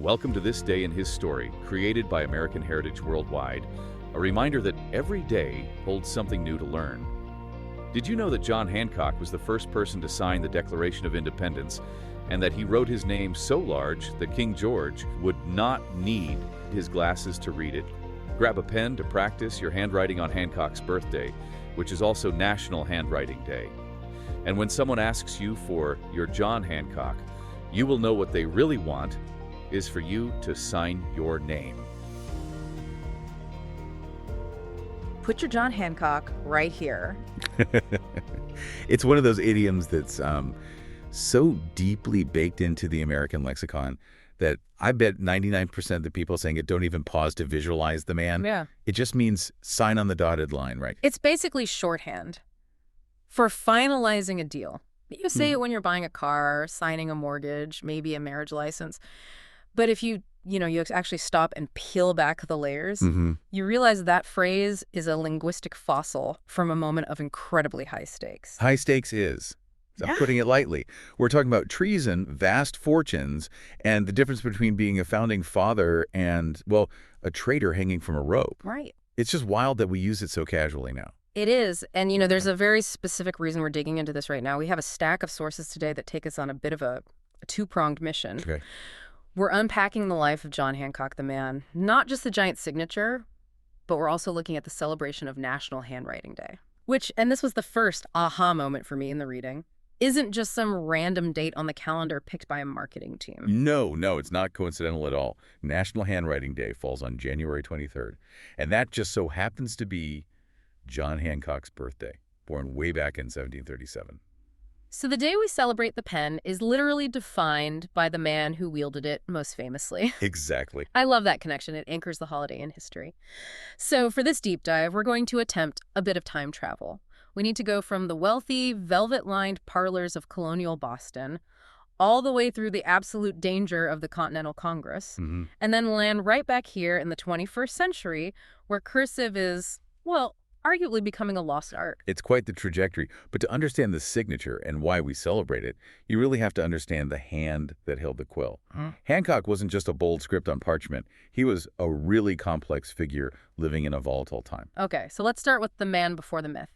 Welcome to This Day in His Story, created by American Heritage Worldwide, a reminder that every day holds something new to learn. Did you know that John Hancock was the first person to sign the Declaration of Independence, and that he wrote his name so large that King George would not need his glasses to read it? Grab a pen to practice your handwriting on Hancock's birthday, which is also National Handwriting Day. And when someone asks you for your John Hancock, you will know what they really want is for you to sign your name. Put your John Hancock right here. It's one of those idioms that's so deeply baked into the American lexicon that I bet 99% of the people saying it don't even pause to visualize the man. Yeah. It just means sign on the dotted line, right? It's basically shorthand for finalizing a deal. You say it when you're buying a car, signing a mortgage, maybe a marriage license. But if you actually stop and peel back the layers, you realize that phrase is a linguistic fossil from a moment of incredibly high stakes. High stakes is. I'm putting it lightly. We're talking about treason, vast fortunes, and the difference between being a founding father and, well, a traitor hanging from a rope. Right. It's just wild that we use it so casually now. It is. And, there's a very specific reason we're digging into this right now. We have a stack of sources today that take us on a bit of a two-pronged mission. Okay. We're unpacking the life of John Hancock, the man, not just the giant signature, but we're also looking at the celebration of National Handwriting Day, which, and this was the first aha moment for me in the reading, isn't just some random date on the calendar picked by a marketing team. No, it's not coincidental at all. National Handwriting Day falls on January 23rd, and that just so happens to be John Hancock's birthday, born way back in 1737. So the day we celebrate the pen is literally defined by the man who wielded it most famously. Exactly. I love that connection. It anchors the holiday in history. So for this deep dive, we're going to attempt a bit of time travel. We need to go from the wealthy, velvet-lined parlors of colonial Boston all the way through the absolute danger of the Continental Congress, and then land right back here in the 21st century where cursive is, well, arguably becoming a lost art. It's quite the trajectory. But to understand the signature and why we celebrate it, you really have to understand the hand that held the quill. Hancock wasn't just a bold script on parchment. He was a really complex figure living in a volatile time. Okay, so let's start with the man before the myth.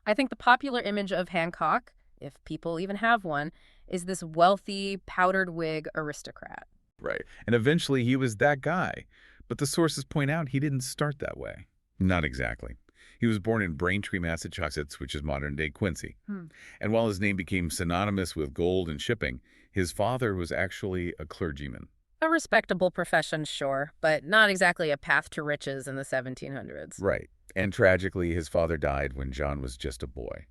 I think the popular image of Hancock, if people even have one, is this wealthy, powdered wig aristocrat. Right. And eventually he was that guy. But the sources point out he didn't start that way. Not exactly. He was born in Braintree, Massachusetts, which is modern-day Quincy. And while his name became synonymous with gold and shipping, his father was actually a clergyman. A respectable profession, sure, but not exactly a path to riches in the 1700s. Right. And tragically, his father died when John was just a boy.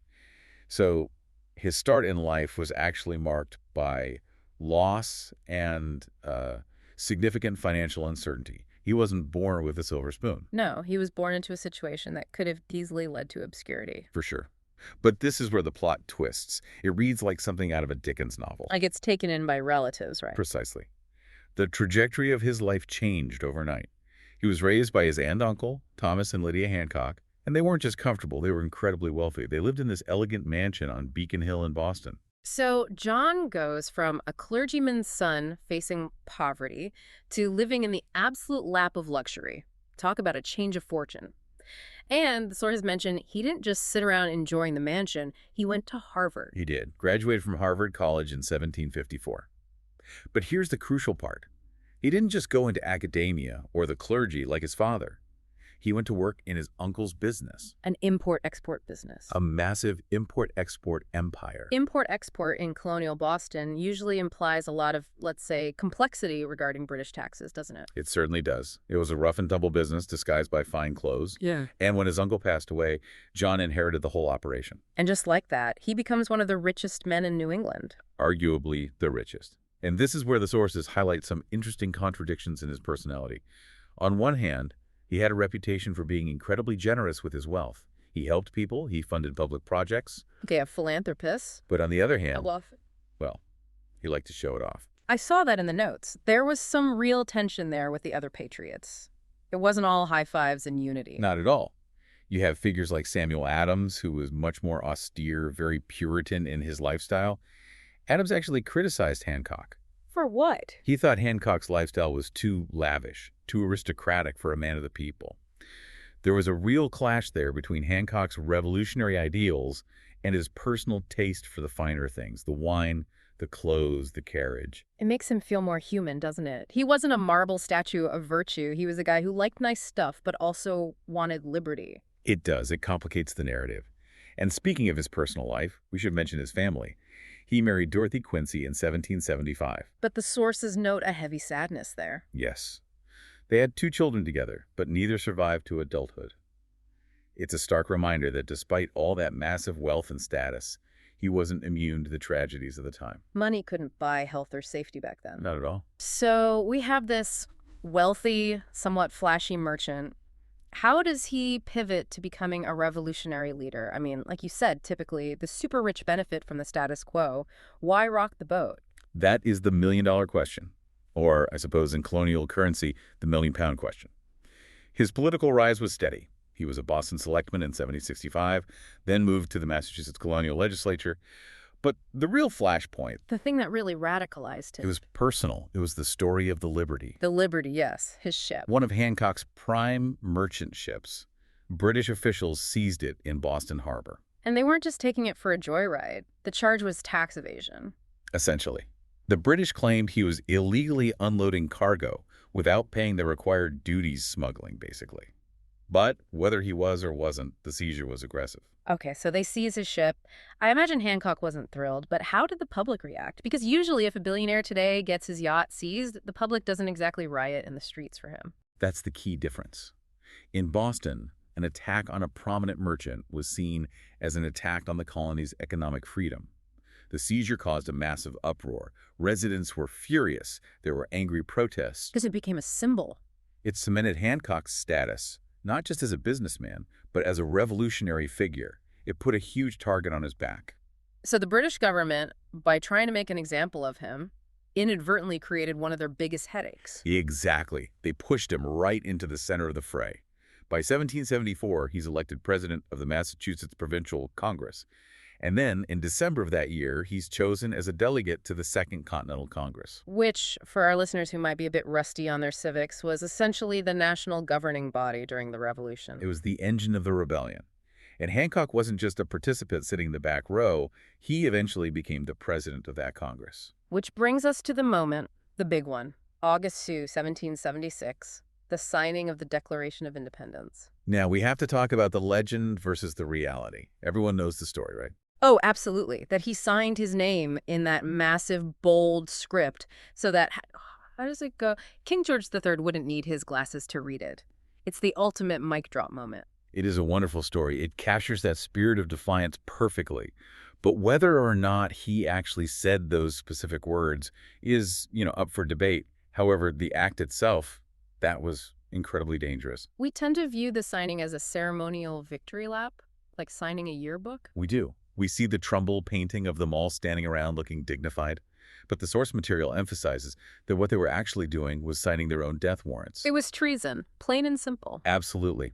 So his start in life was actually marked by loss and significant financial uncertainty. He wasn't born with a silver spoon. No, he was born into a situation that could have easily led to obscurity. For sure. But this is where the plot twists. It reads like something out of a Dickens novel. Like it's taken in by relatives, right? Precisely. The trajectory of his life changed overnight. He was raised by his aunt and uncle, Thomas and Lydia Hancock, and they weren't just comfortable, they were incredibly wealthy. They lived in this elegant mansion on Beacon Hill in Boston. So John goes from a clergyman's son facing poverty to living in the absolute lap of luxury. Talk about a change of fortune. And the sources mention he didn't just sit around enjoying the mansion, he went to Harvard. He did. Graduated from Harvard College in 1754. But here's the crucial part. He didn't just go into academia or the clergy like his father. He went to work in his uncle's business. An import-export business. A massive import-export empire. Import-export in colonial Boston usually implies a lot of, let's say, complexity regarding British taxes, doesn't it? It certainly does. It was a rough and tumble business disguised by fine clothes. Yeah. And when his uncle passed away, John inherited the whole operation. And just like that, he becomes one of the richest men in New England. Arguably the richest. And this is where the sources highlight some interesting contradictions in his personality. On one hand, he had a reputation for being incredibly generous with his wealth. He helped people, he funded public projects. Okay, a philanthropist. But on the other hand, Well, he liked to show it off. I saw that in the notes. There was some real tension there with the other patriots. It wasn't all high fives and unity. Not at all. You have figures like Samuel Adams, who was much more austere, very Puritan in his lifestyle. Adams actually criticized Hancock For what? He thought Hancock's lifestyle was too lavish, too aristocratic for a man of the people. There was a real clash there between Hancock's revolutionary ideals and his personal taste for the finer things, the wine, the clothes, the carriage. It makes him feel more human, doesn't it? He wasn't a marble statue of virtue. He was a guy who liked nice stuff, but also wanted liberty. It does. It complicates the narrative. And speaking of his personal life, we should mention his family. He married Dorothy Quincy in 1775. But the sources note a heavy sadness there. Yes. They had 2 children together, but neither survived to adulthood. It's a stark reminder that despite all that massive wealth and status, he wasn't immune to the tragedies of the time. Money couldn't buy health or safety back then. Not at all. So we have this wealthy, somewhat flashy merchant. How does he pivot to becoming a revolutionary leader? I mean, like you said, typically the super rich benefit from the status quo. Why rock the boat? That is the million-dollar question. Or, I suppose in colonial currency, the million-pound question. His political rise was steady. He was a Boston selectman in 1765, then moved to the Massachusetts colonial legislature. But the real flashpoint, The thing that really radicalized him. it was personal. It was the story of the Liberty. The Liberty, yes, his ship. One of Hancock's prime merchant ships. British officials seized it in Boston Harbor. And they weren't just taking it for a joyride. The charge was tax evasion. Essentially. The British claimed he was illegally unloading cargo without paying the required duties smuggling, basically. But whether he was or wasn't, the seizure was aggressive. Okay, so they seize his ship. I imagine Hancock wasn't thrilled, but how did the public react? Because usually if a billionaire today gets his yacht seized, the public doesn't exactly riot in the streets for him. That's the key difference. In Boston, an attack on a prominent merchant was seen as an attack on the colony's economic freedom. The seizure caused a massive uproar. Residents were furious. There were angry protests. Because it became a symbol. It cemented Hancock's status, not just as a businessman, but as a revolutionary figure. It put a huge target on his back. So the British government, by trying to make an example of him, inadvertently created one of their biggest headaches. Exactly. They pushed him right into the center of the fray. By 1774, he's elected president of the Massachusetts Provincial Congress. And then, in December of that year, he's chosen as a delegate to the Second Continental Congress. Which, for our listeners who might be a bit rusty on their civics, was essentially the national governing body during the Revolution. It was the engine of the rebellion. And Hancock wasn't just a participant sitting in the back row. He eventually became the president of that Congress. Which brings us to the moment, the big one, August 2, 1776, the signing of the Declaration of Independence. Now, we have to talk about the legend versus the reality. Everyone knows the story, right? Oh, absolutely. That he signed his name in that massive, bold script so that, how does it go? King George III wouldn't need his glasses to read it. It's the ultimate mic drop moment. It is a wonderful story. It captures that spirit of defiance perfectly. But whether or not he actually said those specific words is, up for debate. However, the act itself, that was incredibly dangerous. We tend to view the signing as a ceremonial victory lap, like signing a yearbook. We do. We see the Trumbull painting of them all standing around looking dignified. But the source material emphasizes that what they were actually doing was signing their own death warrants. It was treason, plain and simple. Absolutely.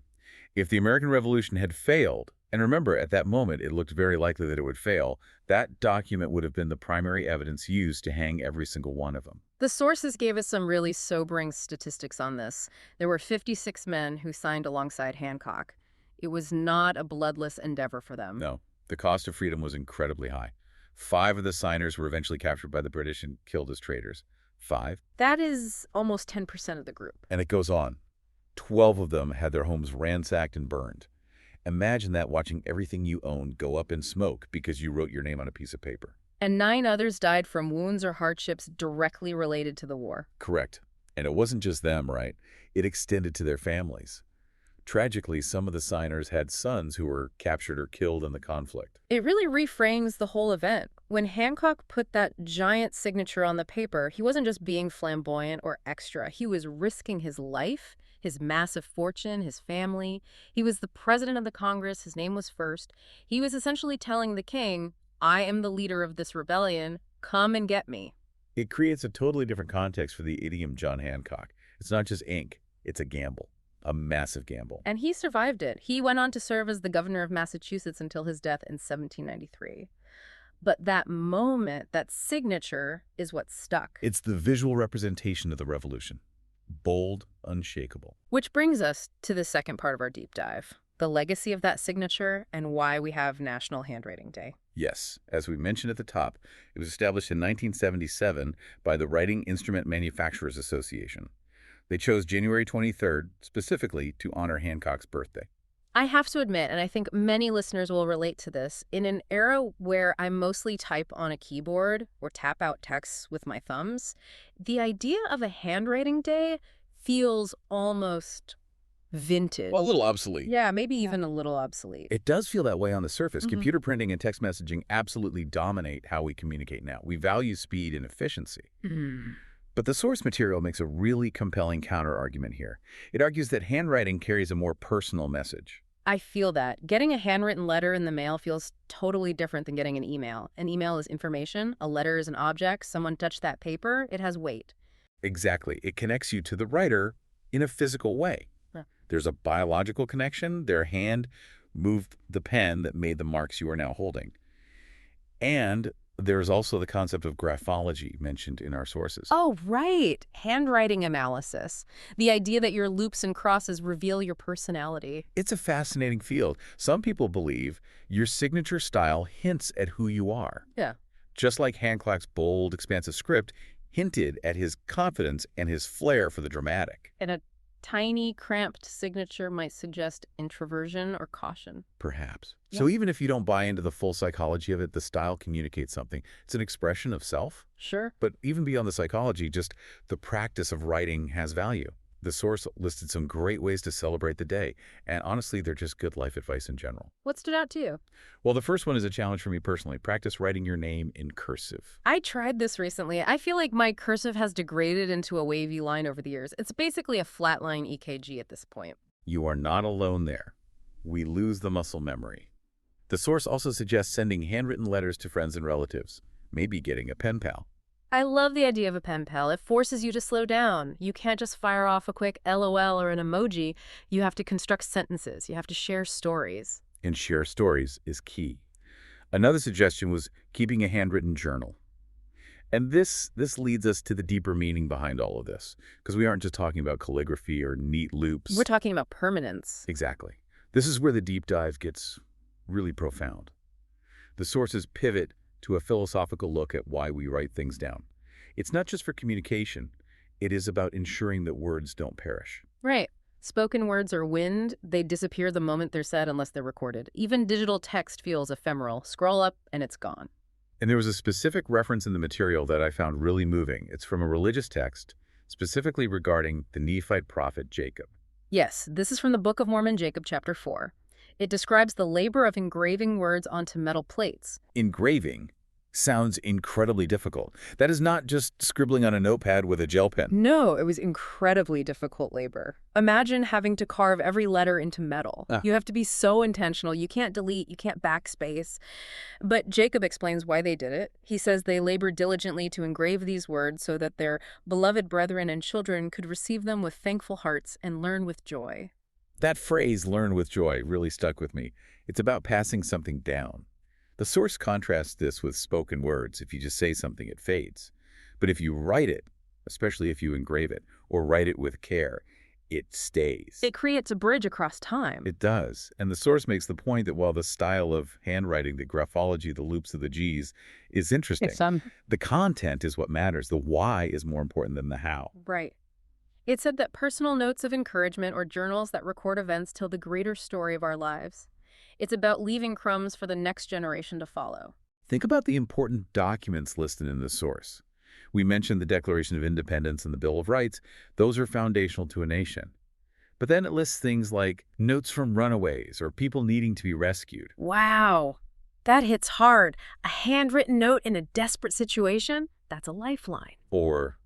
If the American Revolution had failed, and remember, at that moment, it looked very likely that it would fail, that document would have been the primary evidence used to hang every single one of them. The sources gave us some really sobering statistics on this. There were 56 men who signed alongside Hancock. It was not a bloodless endeavor for them. No, the cost of freedom was incredibly high. 5 of the signers were eventually captured by the British and killed as traitors. 5. That is almost 10% of the group. And it goes on. 12 of them had their homes ransacked and burned. Imagine that, watching everything you owned go up in smoke because you wrote your name on a piece of paper. And 9 others died from wounds or hardships directly related to the war. Correct. And it wasn't just them, right? It extended to their families. Tragically, some of the signers had sons who were captured or killed in the conflict. It really reframes the whole event. When Hancock put that giant signature on the paper, he wasn't just being flamboyant or extra. He was risking his life, his massive fortune, his family. He was the president of the Congress. His name was first. He was essentially telling the king, I am the leader of this rebellion. Come and get me. It creates a totally different context for the idiom John Hancock. It's not just ink, it's a gamble. A massive gamble. And he survived it. He went on to serve as the governor of Massachusetts until his death in 1793. But that moment, that signature, is what stuck. It's the visual representation of the revolution. Bold, unshakable. Which brings us to the second part of our deep dive, the legacy of that signature and why we have National Handwriting Day. Yes, as we mentioned at the top, it was established in 1977 by the Writing Instrument Manufacturers Association. They chose January 23rd specifically to honor Hancock's birthday. I have to admit, and I think many listeners will relate to this, in an era where I mostly type on a keyboard or tap out texts with my thumbs, the idea of a handwriting day feels almost vintage. Well, a little obsolete. Yeah, maybe even a little obsolete. It does feel that way on the surface. Mhm. Computer printing and text messaging absolutely dominate how we communicate now. We value speed and efficiency. Mhm. But the source material makes a really compelling counter-argument here. It argues that handwriting carries a more personal message. I feel that. Getting a handwritten letter in the mail feels totally different than getting an email. An email is information. A letter is an object. Someone touched that paper. It has weight. Exactly. It connects you to the writer in a physical way. Yeah. There's a biological connection. Their hand moved the pen that made the marks you are now holding. And there's also the concept of graphology mentioned in our sources. Oh, right. Handwriting analysis. The idea that your loops and crosses reveal your personality. It's a fascinating field. Some people believe your signature style hints at who you are. Yeah. Just like Hancock's bold, expansive script hinted at his confidence and his flair for the dramatic. And a tiny, cramped signature might suggest introversion or caution. Perhaps. Yeah. So even if you don't buy into the full psychology of it, the style communicates something. It's an expression of self. Sure. But even beyond the psychology, just the practice of writing has value. The source listed some great ways to celebrate the day, and honestly, they're just good life advice in general. What stood out to you? Well, the first one is a challenge for me personally. Practice writing your name in cursive. I tried this recently. I feel like my cursive has degraded into a wavy line over the years. It's basically a flatline EKG at this point. You are not alone there. We lose the muscle memory. The source also suggests sending handwritten letters to friends and relatives, maybe getting a pen pal. I love the idea of a pen pal. It forces you to slow down. You can't just fire off a quick LOL or an emoji. You have to construct sentences. You have to share stories. And share stories is key. Another suggestion was keeping a handwritten journal. And this leads us to the deeper meaning behind all of this, because we aren't just talking about calligraphy or neat loops. We're talking about permanence. Exactly. This is where the deep dive gets really profound. The sources pivot to a philosophical look at why we write things down. It's not just for communication. It is about ensuring that words don't perish. Right. Spoken words are wind. They disappear the moment they're said unless they're recorded. Even digital text feels ephemeral. Scroll up and it's gone. And there was a specific reference in the material that I found really moving. It's from a religious text, specifically regarding the Nephite prophet Jacob. Yes, this is from the Book of Mormon, Jacob chapter 4. It describes the labor of engraving words onto metal plates. Engraving sounds incredibly difficult. That is not just scribbling on a notepad with a gel pen. No, it was incredibly difficult labor. Imagine having to carve every letter into metal. You have to be so intentional. You can't delete, you can't backspace. But Jacob explains why they did it. He says they labored diligently to engrave these words so that their beloved brethren and children could receive them with thankful hearts and learn with joy. That phrase, learn with joy, really stuck with me. It's about passing something down. The source contrasts this with spoken words. If you just say something, it fades. But if you write it, especially if you engrave it, or write it with care, it stays. It creates a bridge across time. It does. And the source makes the point that while the style of handwriting, the graphology, the loops of the G's, is interesting, the content is what matters. The why is more important than the how. Right. It said that personal notes of encouragement or journals that record events tell the greater story of our lives. It's about leaving crumbs for the next generation to follow. Think about the important documents listed in the source. We mentioned the Declaration of Independence and the Bill of Rights. Those are foundational to a nation. But then it lists things like notes from runaways or people needing to be rescued. Wow. That hits hard. A handwritten note in a desperate situation? That's a lifeline. Or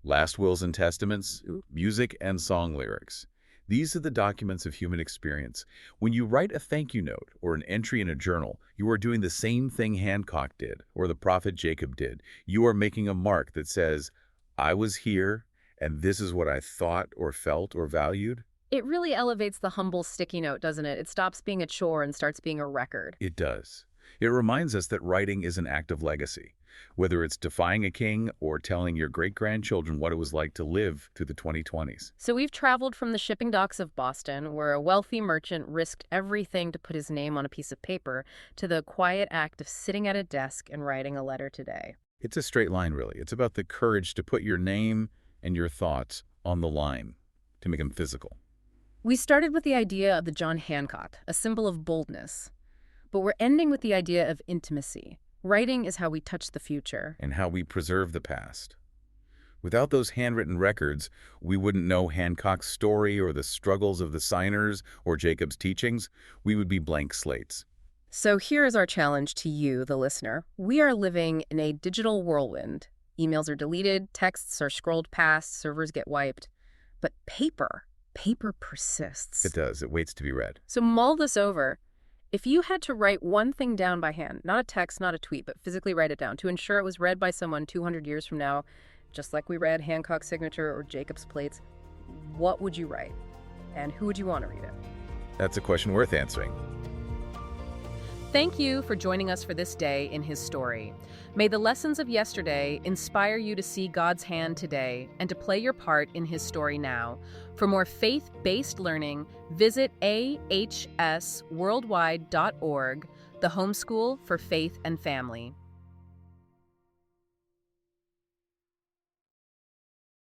last wills and testaments, music and song lyrics. These are the documents of human experience. When you write a thank you note or an entry in a journal, you are doing the same thing Hancock did or the prophet Jacob did. You are making a mark that says, I was here and this is what I thought or felt or valued. It really elevates the humble sticky note, doesn't it? It stops being a chore and starts being a record. It does. It reminds us that writing is an act of legacy, whether it's defying a king or telling your great-grandchildren what it was like to live through the 2020s. So we've traveled from the shipping docks of Boston, where a wealthy merchant risked everything to put his name on a piece of paper, to the quiet act of sitting at a desk and writing a letter today. It's a straight line, really. It's about the courage to put your name and your thoughts on the line, to make them physical. We started with the idea of the John Hancock, a symbol of boldness. But we're ending with the idea of intimacy. Writing is how we touch the future. And how we preserve the past. Without those handwritten records, we wouldn't know Hancock's story or the struggles of the signers or Jacob's teachings. We would be blank slates. So here is our challenge to you, the listener. We are living in a digital whirlwind. Emails are deleted, texts are scrolled past, servers get wiped. But paper persists. It does. It waits to be read. So mull this over. If you had to write one thing down by hand, not a text, not a tweet, but physically write it down to ensure it was read by someone 200 years from now, just like we read Hancock's signature or Jacob's plates, what would you write? And who would you want to read it? That's a question worth answering. Thank you for joining us for this day in his story. May the lessons of yesterday inspire you to see God's hand today and to play your part in his story now. For more faith-based learning, visit ahsworldwide.org, the homeschool for faith and family.